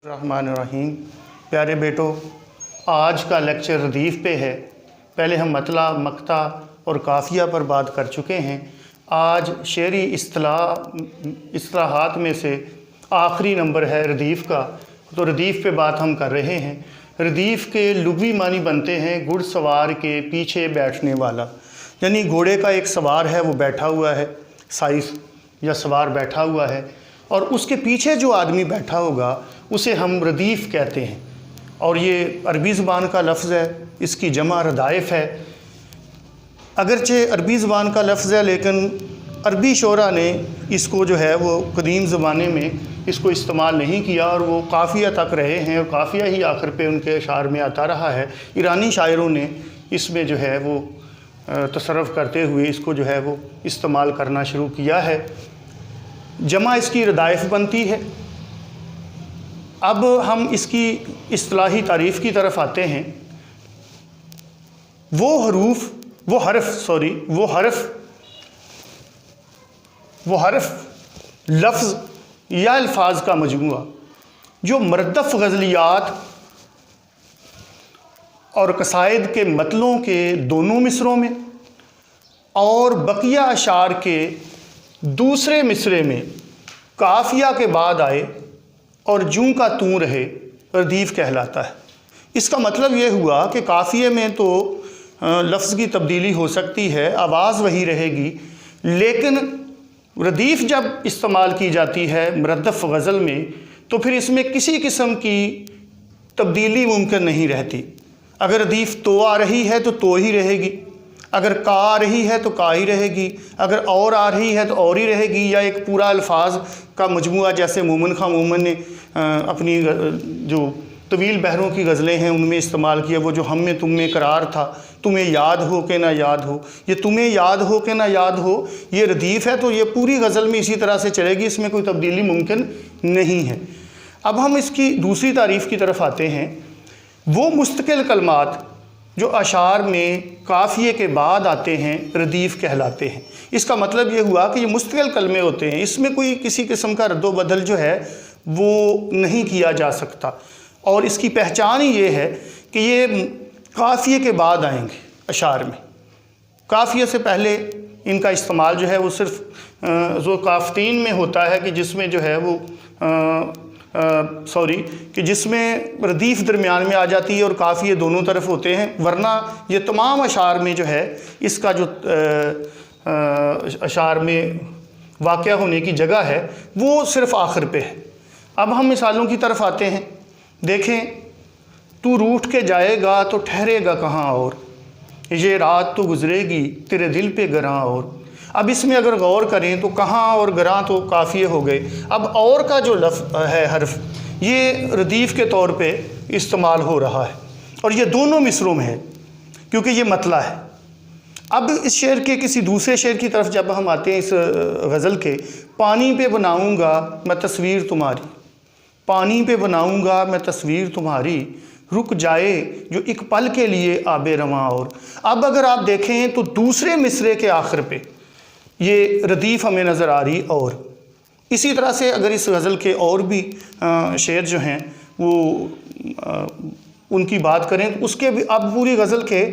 रहमानुर्रहीम। प्यारे बेटो, आज का लेक्चर रदीफ़ पे है। पहले हम मतला, मक्ता और काफ़िया पर बात कर चुके हैं। आज शेरी इस्तिलाहात में से आखिरी नंबर है रदीफ़ का, तो रदीफ़ पे बात हम कर रहे हैं। रदीफ़ के लुग़वी मानी बनते हैं घुड़सवार के पीछे बैठने वाला, यानी घोड़े का एक सवार है वो बैठा हुआ है, साइस या सवार बैठा हुआ है, और उसके पीछे जो आदमी बैठा होगा उसे हम रदीफ़ कहते हैं। और ये अरबी ज़बान का लफ्ज़ है, इसकी जमा रदाइफ़ है। अगरचे अरबी ज़बान का लफ्ज़ है, लेकिन अरबी शोरा ने इसको जो है वो कदीम ज़माने में इसको इस्तेमाल नहीं किया और वो काफ़िया तक रहे हैं, और काफ़िया ही आखिर पे उनके अशार में आता रहा है। ईरानी शायरों ने इसमें जो है वो तसर्रुफ़ करते हुए इसको जो है वो इस्तेमाल करना शुरू किया है। जमा इसकी रदाइफ़ बनती है। अब हम इसकी इस्तिलाही तारीफ़ की तरफ आते हैं। वो हरफ लफ्ज़ या अल्फाज का मजमूआ जो मरदफ़ गज़लियात और कसाइद के मतलों के दोनों मिसरों में और बकिया अशार के दूसरे मिसरे में काफ़िया के बाद आए और जूं का तूं रहे, रदीफ़ कहलाता है। इसका मतलब ये हुआ कि काफ़िए में तो लफ्ज़ की तब्दीली हो सकती है, आवाज़ वही रहेगी, लेकिन रदीफ़ जब इस्तेमाल की जाती है मुरद्दफ़ गज़ल में तो फिर इसमें किसी किस्म की तब्दीली मुमकिन नहीं रहती। अगर रदीफ़ तो आ रही है तो ही रहेगी, अगर का आ रही है तो का ही रहेगी, अगर और आ रही है तो और ही रहेगी, या एक पूरा अल्फाज का मजमूआ जैसे मोमिन खां मोमिन ने अपनी जो तवील बहरों की गज़लें हैं उनमें इस्तेमाल किया, वो जो हम में तुम में करार था, तुम्हें याद हो कि ना याद हो, ये तुम्हें याद हो कि ना याद हो ये रदीफ़ है, तो ये पूरी गज़ल में इसी तरह से चलेगी, इसमें कोई तब्दीली मुमकिन नहीं है। अब हम इसकी दूसरी तारीफ़ की तरफ आते हैं। वो मुस्तकिल कलमात जो अशार में काफ़िए के बाद आते हैं रदीफ़ कहलाते हैं। इसका मतलब ये हुआ कि ये मुस्तकिल कलमे होते हैं, इसमें कोई किसी किस्म का रद्दो बदल जो है वो नहीं किया जा सकता, और इसकी पहचान ही ये है कि ये काफ़िए के बाद आएंगे अशार में। काफ़िए से पहले इनका इस्तेमाल जो है वो सिर्फ़ जो काफ़तीन में होता है कि जिसमें जो है वो कि जिसमें रदीफ़ दरमियान में आ जाती है और काफ़िए दोनों तरफ होते हैं, वरना ये तमाम अशार में जो है इसका जो अशार में वाक़या होने की जगह है वो सिर्फ़ आखिर पे है। अब हम मिसालों की तरफ आते हैं। देखें, तू रूठ के जाएगा तो ठहरेगा कहाँ, और ये रात तो गुज़रेगी तेरे दिल पे गरां और। अब इसमें अगर गौर करें तो कहाँ और गरां तो काफ़िए हो गए। अब और का जो लफ्ज़ है हर्फ, ये रदीफ़ के तौर पे इस्तेमाल हो रहा है, और ये दोनों मिसरों में है क्योंकि ये मतला है। अब इस शेर के किसी दूसरे शेर की तरफ जब हम आते हैं, इस गज़ल के, पानी पे बनाऊँगा मैं तस्वीर तुम्हारी, पानी पे बनाऊँगा मैं तस्वीर तुम्हारी, रुक जाए जो एक पल के लिए आबे रवां और। अब अगर आप देखें तो दूसरे मिसरे के आखिर पे ये रदीफ़ हमें नज़र आ रही। और इसी तरह से अगर इस गज़ल के और भी शेर जो हैं वो उनकी बात करें तो उसके भी अब पूरी गज़ल के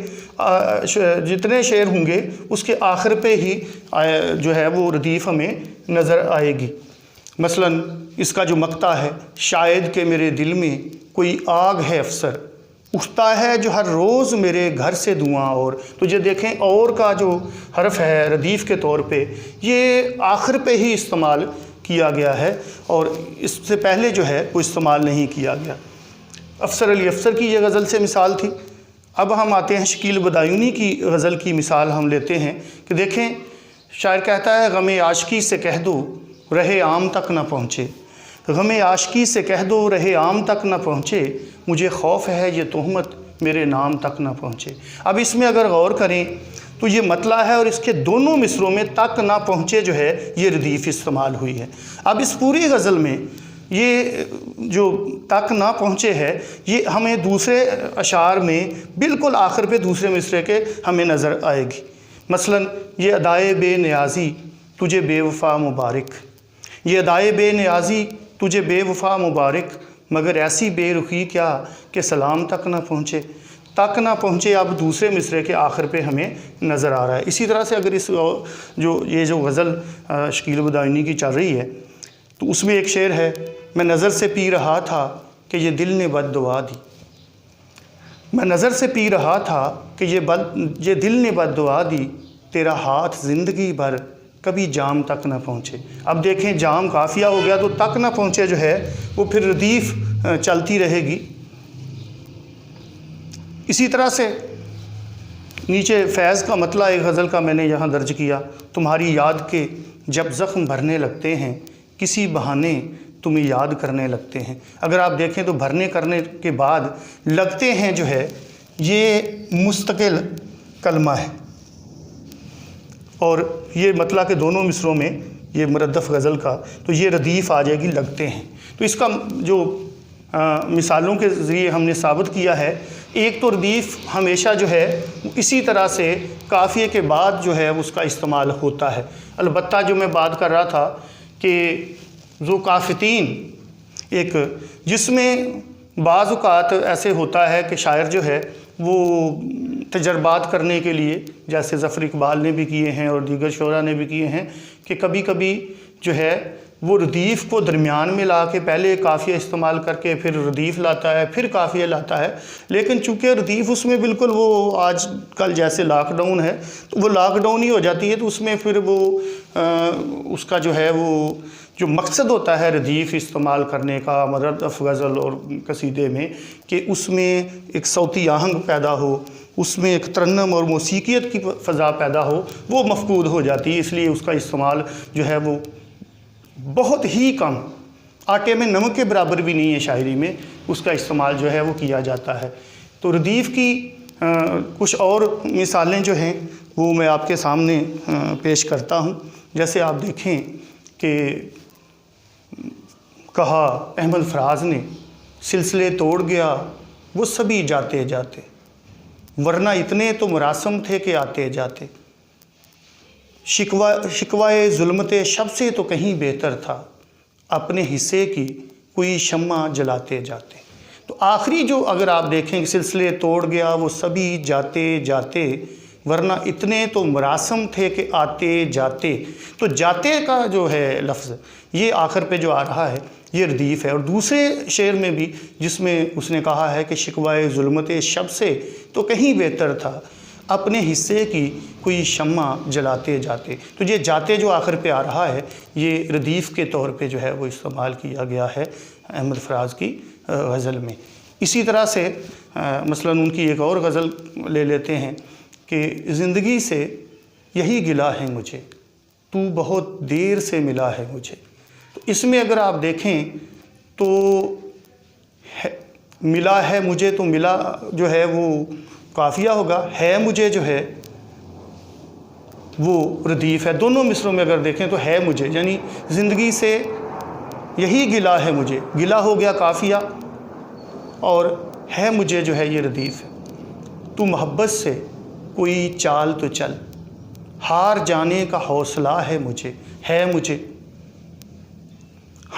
जितने शेर होंगे उसके आखिर पे ही जो है वो रदीफ़ हमें नज़र आएगी। मसलन इसका जो मक्ता है, शायद कि मेरे दिल में कोई आग है अफसर, उठता है जो हर रोज़ मेरे घर से धुआं और। तो ये देखें, और का जो हर्फ है रदीफ़ के तौर पे ये आखिर पे ही इस्तेमाल किया गया है, और इससे पहले जो है वो इस्तेमाल नहीं किया गया। अफसर अली अफसर की ये गज़ल से मिसाल थी। अब हम आते हैं शकील बदायूनी की गज़ल की मिसाल हम लेते हैं कि देखें, शायर कहता है, गमे आशिकी से कह दो रहे आम तक न पहुँचे, गमे आशिकी से कह दो रहे आम तक न पहुँचे, मुझे खौफ है ये तोहमत मेरे नाम तक न पहुँचे। अब इसमें अगर गौर करें तो ये मतला है और इसके दोनों मिसरों में तक ना पहुँचे जो है ये रदीफ़ इस्तेमाल हुई है। अब इस पूरी गज़ल में ये जो तक ना पहुँचे है ये हमें दूसरे अशार में बिल्कुल आखिर पे दूसरे मिसरे के हमें नज़र आएगी। मसलन ये अदाए बेनियाज़ी तुझे बेवफ़ा मुबारक, ये अदाए बेनियाज़ी तुझे बेवफ़ा मुबारक, مگر ایسی بے رخی کیا کہ سلام تک نہ پہنچے اب دوسرے مصرعے کے آخر پہ ہمیں نظر آ رہا ہے۔ اسی طرح سے اگر جو غزل شکیل بداینی کی چل رہی ہے تو اس میں ایک شعر ہے، میں نظر سے پی رہا تھا کہ یہ دل نے بد دعا دی، میں نظر سے پی رہا تھا کہ یہ دل نے بد دعا دی، تیرا ہاتھ زندگی بھر کبھی جام تک نہ پہنچے۔ اب دیکھیں جام قافیہ ہو گیا تو تک نہ پہنچے جو ہے وہ پھر ردیف چلتی رہے گی۔ اسی طرح سے نیچے فیض کا مطلع ایک غزل کا میں نے یہاں درج کیا، تمہاری یاد کے جب زخم بھرنے لگتے ہیں کسی بہانے تمہیں یاد کرنے لگتے ہیں۔ اگر آپ دیکھیں تو بھرنے کرنے کے بعد لگتے ہیں جو ہے یہ مستقل کلمہ ہے، اور یہ مطلع کے دونوں مصروں میں یہ مردف غزل کا تو یہ ردیف آ جائے گی لگتے ہیں۔ تو اس کا جو مثالوں کے ذریعے ہم نے ثابت کیا ہے، ایک تو ردیف ہمیشہ جو ہے اسی طرح سے قافیے کے بعد جو ہے اس کا استعمال ہوتا ہے۔ البتہ جو میں بات کر رہا تھا کہ ذو قافتین ایک، جس میں بعض اوقات ایسے ہوتا ہے کہ شاعر جو ہے وہ تجربات کرنے کے لیے، جیسے ظفر اقبال نے بھی کیے ہیں اور دیگر شعراء نے بھی کیے ہیں، کہ کبھی کبھی جو ہے وہ ردیف کو درمیان میں لا کے پہلے قافیہ استعمال کر کے پھر ردیف لاتا ہے، پھر قافیہ لاتا ہے، لیکن چونکہ ردیف اس میں بالکل وہ آج کل جیسے لاک ڈاؤن ہے تو وہ لاک ڈاؤن ہی ہو جاتی ہے، تو اس میں پھر وہ اس کا جو ہے وہ جو مقصد ہوتا ہے ردیف استعمال کرنے کا مردف غزل اور قصیدے میں، کہ اس میں ایک صوتی آہنگ پیدا ہو، اس میں ایک ترنم اور موسیقیت کی فضا پیدا ہو، وہ مفقود ہو جاتی ہے۔ اس لیے اس کا استعمال جو ہے وہ بہت ہی کم، آٹے میں نمک کے برابر بھی نہیں ہے شاعری میں، اس کا استعمال جو ہے وہ کیا جاتا ہے۔ تو ردیف کی کچھ اور مثالیں جو ہیں وہ میں آپ کے سامنے پیش کرتا ہوں۔ جیسے آپ دیکھیں کہ کہا احمد فراز نے، سلسلے توڑ گیا وہ سبھی جاتے جاتے، ورنہ اتنے تو مراسم تھے کہ آتے جاتے، شکوائے ظلمت شب سے تو کہیں بہتر تھا، اپنے حصے کی کوئی شمع جلاتے جاتے۔ تو آخری جو اگر آپ دیکھیں کہ سلسلے توڑ گیا وہ سبھی جاتے جاتے، ورنہ اتنے تو مراسم تھے کہ آتے جاتے، تو جاتے کا جو ہے لفظ یہ آخر پہ جو آ رہا ہے یہ ردیف ہے۔ اور دوسرے شعر میں بھی جس میں اس نے کہا ہے کہ شکوائے ظلمت شب سے تو کہیں بہتر تھا، اپنے حصے کی کوئی شمع جلاتے جاتے، تو یہ جاتے جو آخر پہ آ رہا ہے یہ ردیف کے طور پہ جو ہے وہ استعمال کیا گیا ہے احمد فراز کی غزل میں۔ اسی طرح سے مثلا ان کی ایک اور غزل لے لیتے ہیں کہ زندگی سے یہی گلہ ہے مجھے، تو بہت دیر سے ملا ہے مجھے۔ تو اس میں اگر آپ دیکھیں تو ملا ہے مجھے، تو ملا جو ہے وہ قافیہ ہوگا، ہے مجھے جو ہے وہ ردیف ہے۔ دونوں مصروں میں اگر دیکھیں تو ہے مجھے، یعنی زندگی سے یہی گلہ ہے مجھے، گلہ ہو گیا قافیہ، اور ہے مجھے جو ہے یہ ردیف ہے۔ تو محبت سے کوئی چال تو چل، ہار جانے کا حوصلہ ہے مجھے، ہے مجھے۔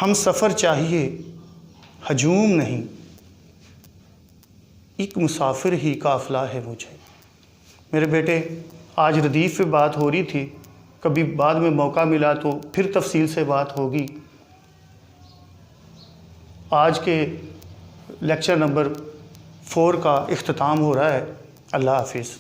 ہم سفر چاہیے ہجوم نہیں، ایک مسافر ہی قافلہ ہے مجھے۔ میرے بیٹے آج ردیف پہ بات ہو رہی تھی، کبھی بعد میں موقع ملا تو پھر تفصیل سے بات ہوگی۔ آج کے لیکچر نمبر 4 کا اختتام ہو رہا ہے۔ اللہ حافظ۔